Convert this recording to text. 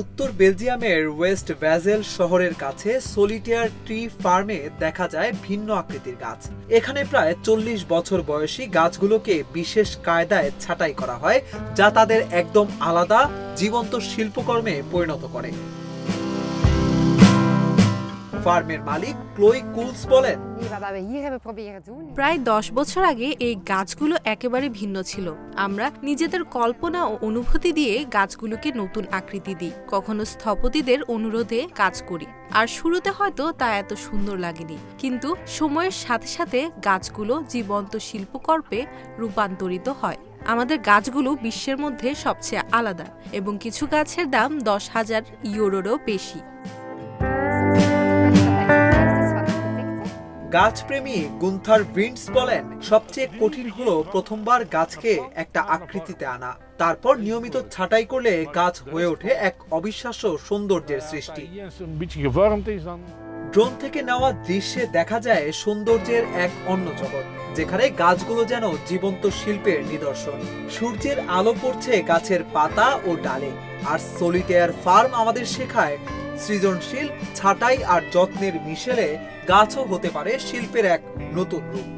উত্তর বেলজিয়ামের West Vezel শহরের কাছে সলিটেয়ার ট্রি ফার্মে দেখা যায় ভিন্ন আকৃতির গাছ। এখানে প্রায় ৪০ বছর বয়সী গাছগুলোকে বিশেষ কায়দায় ছাঁটাই করা হয়, যা তাদের একদম আলাদা জীবন্ত শিল্পকর্মে পরিণত করে। ফার্মের মালিক ক্লোই কুলস বলেন, প্রায় 10 বছর আগে এই গাছগুলো একেবারে ভিন্ন ছিল। আমরা নিজেদের কল্পনা ও অনুভূতি দিয়ে গাছগুলোকে নতুন আকৃতি দিই, কখনো স্থপতিদের অনুরোধে কাজ করি। আর শুরুতে হয়তো তা এত সুন্দর লাগেনি, কিন্তু সময়ের সাথে সাথে গাছগুলো জীবন্ত শিল্পকর্মে রূপান্তরিত হয়। আমাদের গাছগুলো বিশ্বের মধ্যে সবচেয়ে আলাদা এবং কিছু গাছের দাম 10,000 ইউরোরও বেশি। গাছপ্রেমী গুন্থার ভিন্টস বলেন, সবচেয়ে কঠিন হলো প্রথমবার গাছকে একটা আকৃতিতে আনা, তারপর নিয়মিত ছাঁটাই করলে গাছ হয়ে ওঠে এক অবিশ্বাস্য সৌন্দর্যের সৃষ্টি। ড্রোন থেকে নেওয়া দৃশ্যে দেখা যায় সৌন্দর্যের এক অন্য জগৎ, যেখানে গাছগুলো যেন জীবন্ত শিল্পের নিদর্শন। সূর্যের আলো পড়ছে গাছের পাতা ও ডালে, আর সলিটেয়ার ফার্ম আমাদের শেখায় সৃজনশীল ছাঁটাই আর যত্নের মিশেলে গাছও হতে পারে শিল্পের এক নতুন রূপ।